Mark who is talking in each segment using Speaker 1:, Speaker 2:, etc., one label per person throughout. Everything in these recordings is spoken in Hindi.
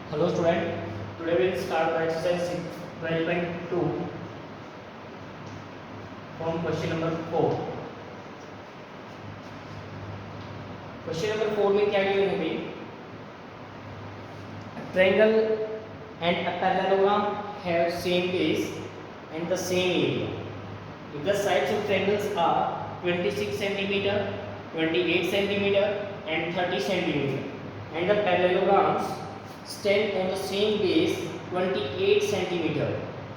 Speaker 1: Hello student, today we will start the exercise 12.2 from question number 4. Question number 4 में क्या गिवन है भाई? A triangle and a parallelogram have same base and the same area. If the sides of triangles are 26 centimeter, 28 centimeter and 30 centimeter and the parallelograms stand on the same base 28 centimeter.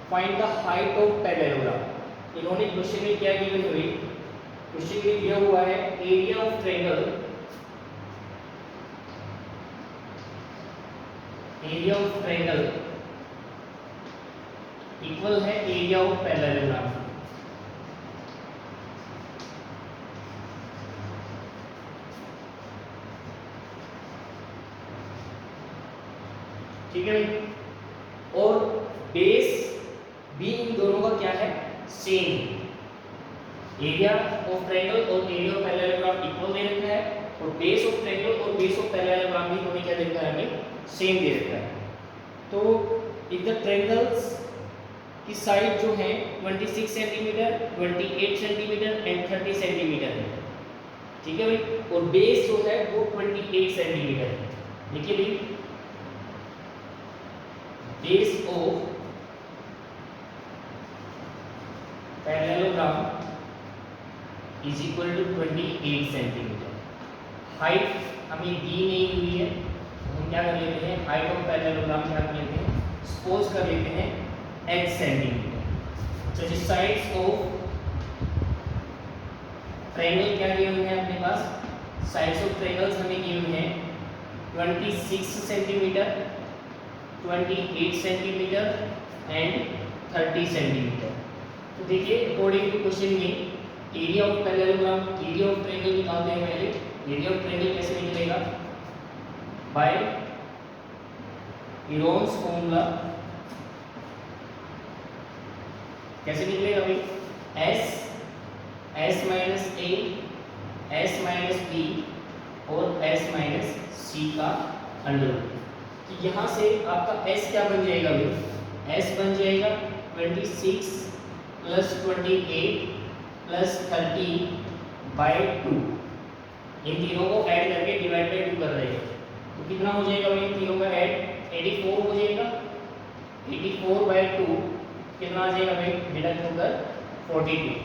Speaker 1: Find the height of parallelogram. इन्होंने क्वेश्चन में क्या गिवन है? क्वेश्चन में दिया हुआ है area of triangle, area of triangle equal है एरिया ऑफ पैरेललोग्राम। ठीक है भाई, और बेस भी इन दोनों का क्या है? सेम। एरिया ऑफ ट्रायंगल और एरिया ऑफ पैरेललोग्राम इक्वल दे रखा है और बेस ऑफ ट्रायंगल और बेस ऑफ पैरेललोग्राम भी दोनों क्या दे रखा है? हमें सेम दे रखा है। तो इफ द ट्रायंगल्स की साइड जो है 26 सेंटीमीटर, 28 सेंटीमीटर एंड 30 सेंटीमीटर है, ठीक है भाई, और बेस जो है वो 28 सेंटीमीटर है। देखिए भाई, base of parallelogram is equal to 28 centimetre. Height हमें दी नहीं हुई है, तो हम क्या कर लेते हैं? हाइट ऑफ पैरेललोग्राम क्या कर लेते हैं? सपोज कर लेते हैं x सेंटीमीटर। तो जिस साइड्स ऑफ ट्रायंगल क्या गिवन है अपने पास? साइड्स ऑफ ट्रायंगल्स हमें गिवन है 26 सेंटीमीटर, 28 सेंटीमीटर एंड 30 सेंटीमीटर। तो देखिए, अकॉर्डिंग टू क्वेश्चन में area of parallelogram, area of triangle निकालते हैं पहले। एरिया ऑफ ट्रायंगल कैसे निकलेगा? By Heron's formula. कैसे निकलेगा भाई? S minus A, S minus B और एस माइनस सी का अंडर रूट। तो यहाँ से आपका s क्या बन जाएगा भाई? s बन जाएगा 26 प्लस 28 प्लस 30 बाई 2। इन तीनों को ऐड करके डिवाइड बाई 2 कर रहे हैं, तो कितना हो जाएगा भाई? तीनों का ऐड 84 हो जाएगा। 84 बाई 2 कितना आ जाएगा भाई? डिडक्ट होकर 42,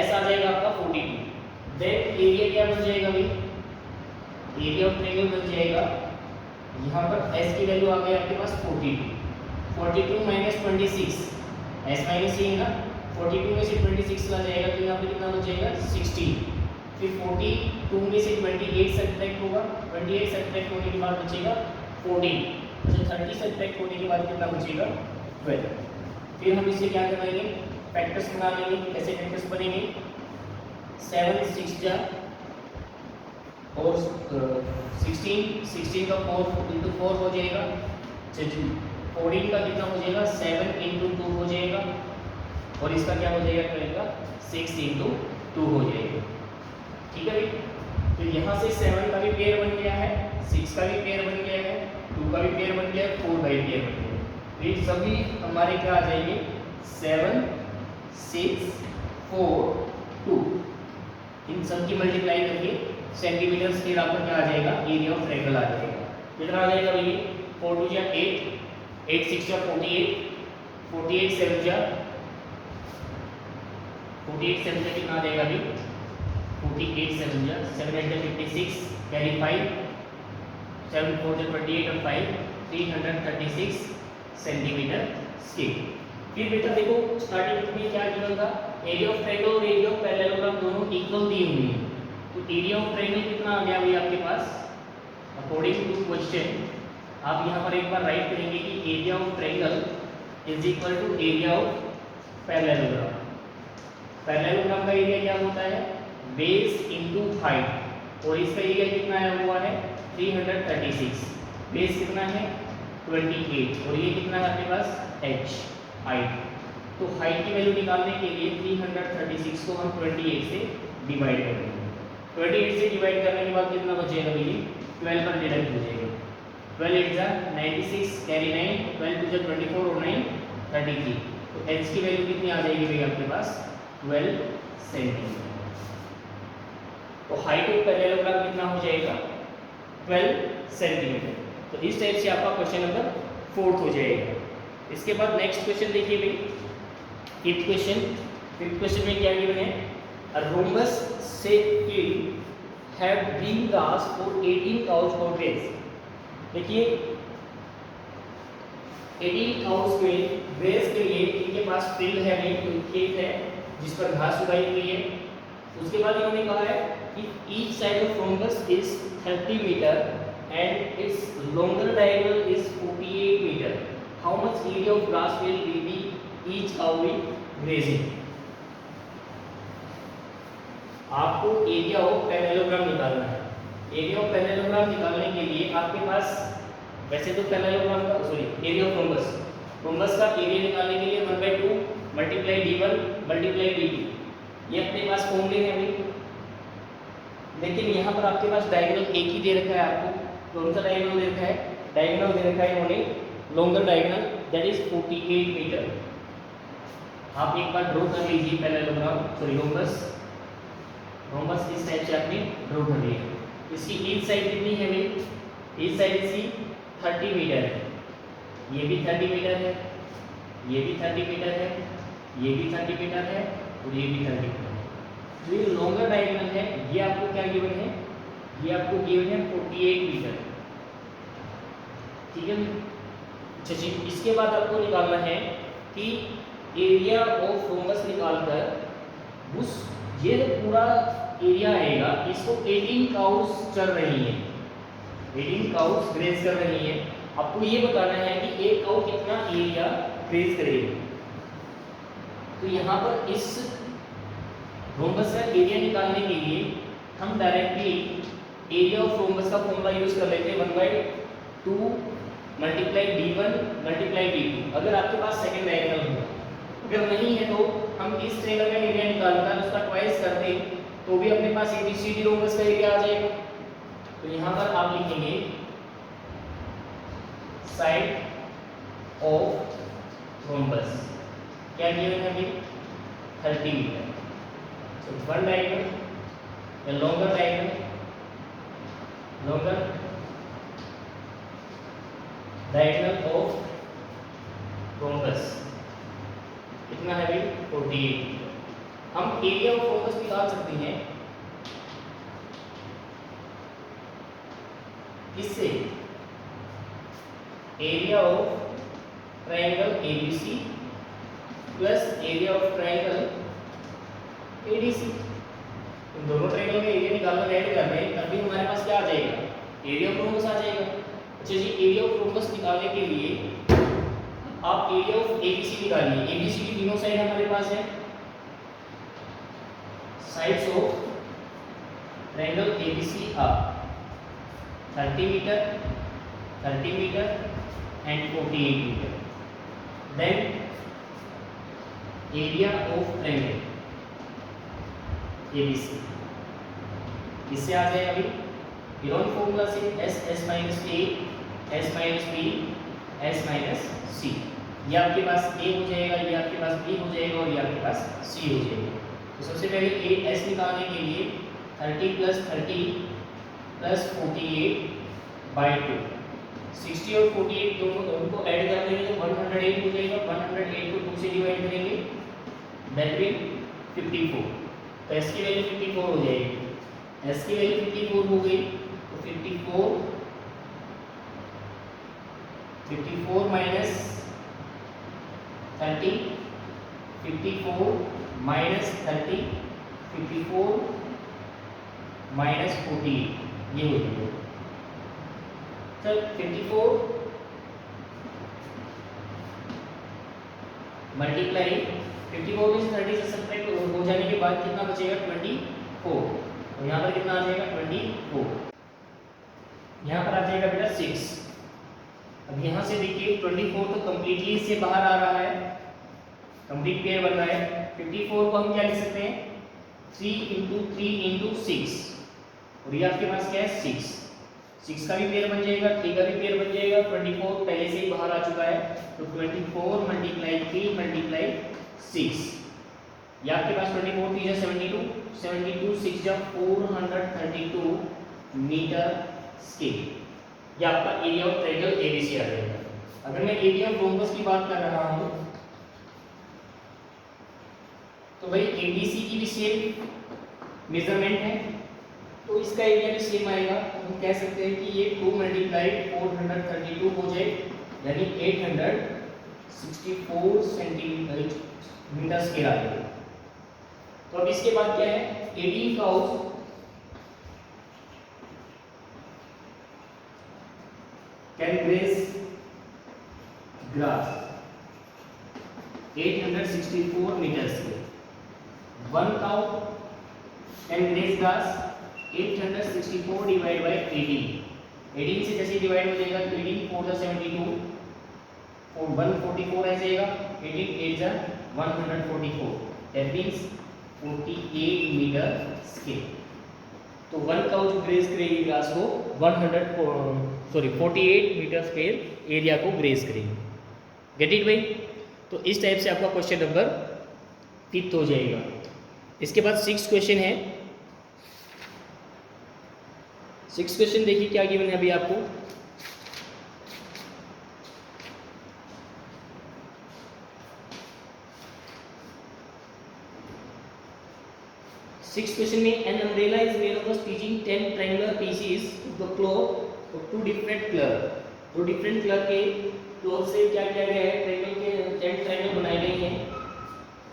Speaker 1: s आ जाएगा आपका 42। देन एरिया क्या बन जाएगा भाई? एरिया ऑफ ट्रायंगल बन जाएगा, यहाँ पर s की वैल्यू आ गई आपके पास 42। 42 माइनस 26, s माइनस सी है ना, 42 में से 26 चला जाएगा तो यहाँ पे कितना बचेगा? 16। फिर 42 में से 28 सब्ट्रैक्ट होगा, 28 सब्ट्रैक्ट होने के बाद बचेगा 14। अच्छा, 30 सब्ट्रैक्ट होने के बाद कितना बचेगा? 12। फिर हम इसे क्या करेंगे? फैक्टर्स बना लेंगे। कैसे फैक्टर्स बनेंगे? 7 6 जा और 16 का 4 इंटू 4 हो जाएगा। 14 का कितना हो जाएगा? 7 इंटू 2 हो जाएगा और इसका क्या हो जाएगा? 12 का 6 इंटू 2 हो जाएगा। ठीक है भाई, तो यहाँ से 7 का भी पेयर बन गया है, 6 का भी पेयर बन गया है, 2 का भी पेयर बन गया है, 4 का भी पेयर बन गया है। तो ये सभी हमारे क्या आ जाएंगे? 7 6 4 2। इन सब की मल्टीप्लाई करके सेंटीमीटर स्क्वायर आपका क्या आ जाएगा? एरिया ऑफ ट्रायंगल आ जाएगा। कितना आ जाएगा भाई? 4 2 जा 8, 8 6 जा 48, 48 7 जा 48 7 जा कितना आ जाएगा भाई? 48 7 जा 7 8 जा 56, कैरी 5, 7 4 जा 28 और 5 336 सेंटीमीटर स्क्वायर। फिर बेटा देखो, स्टार्टिंग में क्या गिवन था? एरिया ऑफ ट्रायंगल और एरिया ऑफ पैरेललोग्राम दोनों इक्वल दी हुई है। तो एरिया ऑफ ट्रायंगल कितना आ गया भाई आपके पास? अकॉर्डिंग टू क्वेश्चन आप यहाँ पर एक बार राइट करेंगे कि area of triangle is equal to area of parallelogram. Parallelogram का एरिया क्या होता है? बेस इनटू हाइट, और इसका एरिया कितना आया हुआ है? 336। बेस कितना है? 28 और ये कितना है आपके पास? h height. तो हाइट की वैल्यू निकालने के लिए 336 को हम 28 से डिवाइड करेंगे। 28 से डिवाइड करने के बाद कितना बचेगा भैया? 12 पर डिडक्ट हो जाएगा। 12 8 जा 96 कैरी 9, 12 2 जा 24 और 9 33। तो h की वैल्यू कितनी आ जाएगी भाई आपके पास 12 सेंटीमीटर। तो हाइट ऑफ पैरेललोग्राम कितना हो जाएगा 12 सेंटीमीटर। तो इस टाइप से आपका क्वेश्चन नंबर 4 हो जाएगा। इसके बाद नेक्स्ट क्वेश्चन देखिए भाई, फिफ्थ क्वेश्चन में क्या गिवन है, a rhombus shaped field have been grass for 18 cows for graze। देखिए 18 काउस में ग्रेस के लिए इनके पास फील्ड है, नहीं खेत है जिस पर घास उगाई हुई है। उसके बाद इन्होंने कहा है कि each side of rhombus is 30 metre and its longer diagonal is 48 metre. How much area of grass will be each cow will grazing. आपको एरिया ऑफ पैरेललोग्राम निकालना है। एरिया ऑफ पैरेललोग्राम निकालने के लिए आपके पास वैसे तो पैरेललोग्राम का एरिया ऑफ रोम्बस का एरिया निकालने के लिए 1/2 मल्टीप्लाई d1 मल्टीप्लाई d2 ये अपने पास फॉर्मूले हैं भाई। लेकिन यहाँ पर आपके पास डायगोनल एक ही दे रखा है। आपको कौन सा डायगोनल दे रखा है, डायगोनल दे रखा है इन्होंने longer diagonal that is 48 metre. आप एक बार ड्रॉ कर लीजिए पैरेललोग्राम रोम्बस इस टाइप से आपने ड्रॉ कर लिया। इसकी ईच साइड कितनी है भाई, ईच साइड इसकी 30 मीटर है, ये भी 30 मीटर है, ये भी 30 मीटर है, ये भी 30 मीटर है और ये भी 30 मीटर है। जो ये लॉन्गर डायगोनल है ये आपको क्या गिवन है, ये आपको गिवन है 48 मीटर। ठीक है। अच्छा जी, इसके बाद आपको निकालना है कि एरिया ऑफ रोम्बस निकालकर उस ये जो पूरा एरिया आएगा इसको 18 काउस चल रही है, 18 काउस ग्रेज कर रही है। आपको ये बताना है कि एक काउ कितना एरिया ग्रेज करेगी। तो यहाँ पर इस रोम्बस का एरिया निकालने के लिए हम डायरेक्टली एरिया ऑफ रोम्बस का फॉर्मूला यूज कर लेते हैं 1/2 मल्टीप्लाई d1 मल्टीप्लाई d2। अगर आपके पास सेकंड डायगोनल हो, अगर नहीं है तो हम इस ट्रायंगल का एरिया निकालकर उसका ट्वाइस कर दें तो भी अपने पास ABCD रोम्बस का एरिया आ जाएगा। तो यहाँ पर आप लिखेंगे साइड ऑफ रोम्बस क्या गिवन है अभी 30 मीटर। तो वन डायगोनल या लॉन्गर डायगोनल ऑफ रोम्बस कितना है भाई 48। हम एरिया ऑफ रोम्बस निकाल सकते हैं इससे area of triangle ABC plus area of triangle ADC। इन दोनों ट्रायंगल का एरिया निकालकर ऐड कर दें तभी हमारे पास क्या आ जाएगा, एरिया ऑफ रोम्बस आ जाएगा। अच्छा जी, एरिया ऑफ रोम्बस निकालने के लिए आप एरिया ऑफ ABC निकालिए। ABC की तीनों साइड हमारे पास है, sides of triangle ABC are 30 metre and 48 metre. Then area of triangle ABC इससे आ जाए अभी गिवन फॉर्मूला से S minus A S minus B S minus C। ये आपके पास A हो जाएगा, ये आपके पास B हो जाएगा और ये आपके पास C हो जाएगा। तो सबसे पहले S निकालने के लिए 30 प्लस 48/2 60 और 48 दोनों को ऐड कर देंगे तो 108 हो जाएगा। 108 को 2 से डिवाइड करेंगे दैट विल 54। तो S की वैल्यू 54 हो जाएगी। S की वैल्यू 54 हो गई तो 54 माइनस 30 54 माइनस 30 54 माइनस 48 ये हो जाएगा। सर 54 मल्टीप्लाई 54 में से 30 से सब्ट्रैक्ट हो जाने के बाद कितना बचेगा 24। तो यहाँ पर कितना आ जाएगा 24, यहाँ पर आ जाएगा बेटा 6। अब यहाँ से देखिए 24 तो कंप्लीटली इससे बाहर आ रहा है, कंप्लीट पेयर बन रहा है। 54 को हम क्या लिख सकते हैं 3 × 3 × 6 और ये आपके पास क्या है 6। 6 का भी पेयर बन जाएगा, 3 का भी पेयर बन जाएगा, 24 पहले से ही बाहर आ चुका है, तो 24 मल्टीप्लाई 3 मल्टीप्लाई 6, या आपके पास 24 3 जा 72, 72 6 जा 432 मीटर स्क्वायर। ये आपका एरिया ऑफ ट्रायंगल एबीसी आ जाएगा। अगर मैं एरिया ऑफ रोम्बस की बात कर रहा हूँ तो भाई एबीसी की भी सेम मेजरमेंट है, तो इसका एरिया भी सेम आएगा। तो हम कह सकते हैं कि ये 2 मल्टीप्लाई 432 हो जाए, यानी 864 सेंटीमीटर स्क्वायर आ जाएगा। तो अब इसके बाद क्या है, 18 cows can graze grass 864 metre square. 1 cow can graze grass 864 divide by 18। 18 से जैसे डिवाइड हो जाएगा तो 18 4 जा 72, 144 आ जाएगा, 18 8 जा 144, दैट मींस 48 मीटर स्क्वायर। तो 1 काउ जो ग्रेज करेगी ग्रास को 48 मीटर स्क्वायर एरिया को ग्रेज करेगी। गेट इट भाई? तो इस टाइप से आपका क्वेश्चन नंबर 5 हो जाएगा। इसके बाद 6 क्वेश्चन है। 6 क्वेश्चन देखिए क्या गिवन है अभी आपको। सिक्स क्वेश्चन में an umbrella is made of stitching 10 triangular pieces of the cloth of 2 different colour. 2 different colour के क्लॉथ से क्या किया गया है, ट्रायंगल के 10 ट्रायंगल बनाए गए हैं।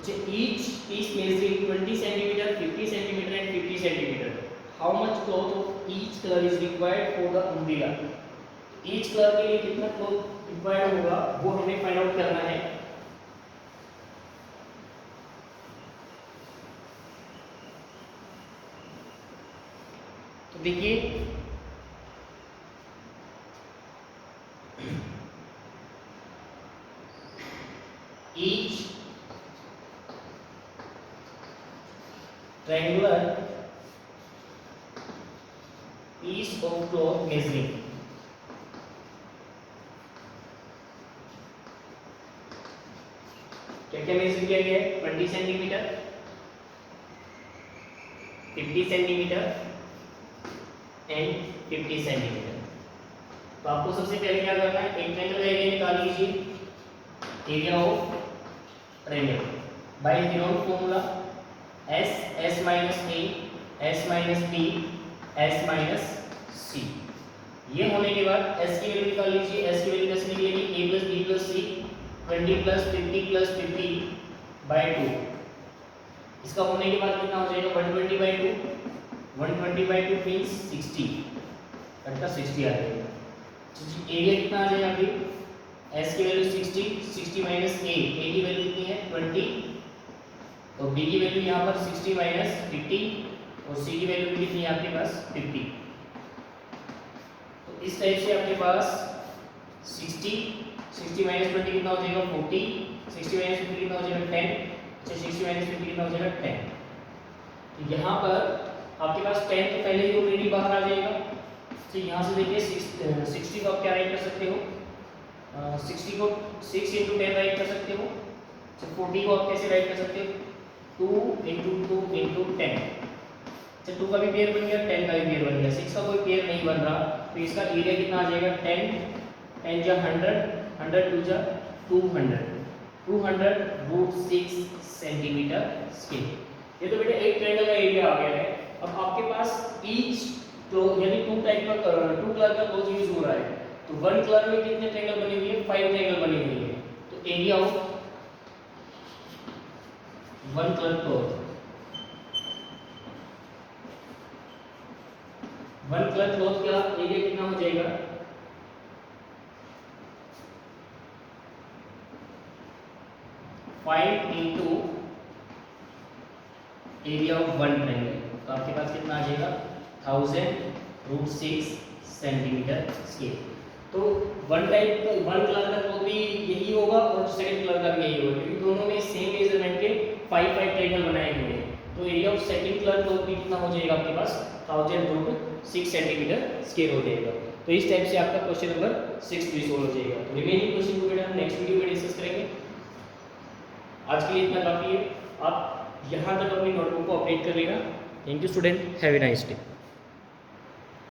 Speaker 1: Each piece measuring 20 centimeter, 50 centimeter and 50 centimeter. How much cloth of each color is required for the umbrella? Each color के लिए कितना cloth required होगा वो हमें find out करना है। तो देखिए each triangular piece of cloth measuring क्या मेजर किया गया है, 20 सेंटीमीटर, 50 सेंटीमीटर एंड 50 सेंटीमीटर। तो आपको सबसे पहले क्या करना है, एक ट्रायंगल का एरिया निकाल लीजिए, area of triangle by Heron formula S minus A, S minus B, S minus C। ये होने के बाद S की वैल्यू निकाल लीजिए। S की वैल्यू कैसे निकलेगी, A plus B plus C 20 plus 50 by 2। इसका होने के बाद कितना हो जाएगा, 120 बाय 2, 120 बाय 2 मींस 60, कट का 60 आ जाएगा। एरिया कितना आ जाएगा अभी, S की वैल्यू 60, 60 माइनस A, A की वैल्यू कितनी है 20, तो B की वैल्यू यहाँ पर 60 माइनस 50 और C की वैल्यू भी कितनी है आपके पास 50। तो इस टाइप से आपके पास 60 माइनस 20 कितना हो जाएगा 40, 60 माइनस 50 कितना हो जाएगा 10, अच्छा 60 माइनस 50 कितना हो जाएगा 10। तो यहाँ पर आपके पास 10 तो पहले ही ऑलरेडी बाहर आ जाएगा। तो यहाँ से देखिए 60 को आप क्या राइट कर सकते हो, 60 को 6 × 10 राइट कर सकते हो। तो 40 को आप कैसे राइट कर सकते हो, 2 × 2 × 10। अच्छा 2 का भी पेयर बन गया, 10 का भी पेयर बन गया, 6 का कोई पेयर नहीं बन रहा, तो इसका एरिया कितना आ जाएगा 10 जा 100, 100 2 जा 200, 200√6 सेंटीमीटर स्क्वायर। ये तो बेटा एक ट्रायंगल का एरिया आ गया है। अब आपके पास ईच क्लॉथ यानी 2 टाइप का 2 कलर का क्लॉथ यूज हो रहा है, तो 1 कलर में कितने ट्रायंगल बने हुए हैं, 5 ट्रायंगल बने हुए हैं। तो area of 1 colour cloth, 1 colour cloth का एरिया कितना हो जाएगा, 5 × एरिया ऑफ 1 ट्रायंगल। तो आपके पास कितना आ जाएगा 1000√6 सेंटीमीटर स्क्वायर। तो 1 कलर का क्लॉथ भी यही होगा और सेकंड कलर का भी यही होगा, क्योंकि दोनों में सेम मेजरमेंट के 5 ट्रायंगल बनाए हुए हैं। तो area of second colour cloth भी कितना हो जाएगा आपके पास 1000√6 6 सेंटीमीटर स्क्वायर हो जाएगा। तो इस टाइप से आपका क्वेश्चन नंबर 6 भी सोल्व हो जाएगा। तो रिमेनिंग क्वेश्चन को बेटा हम नेक्स्ट वीडियो में डिस्कस करेंगे। आज के लिए इतना काफ़ी है। आप यहाँ तक अपनी नोटबुक को अपडेट कर लेना। Thank you student, have a nice day.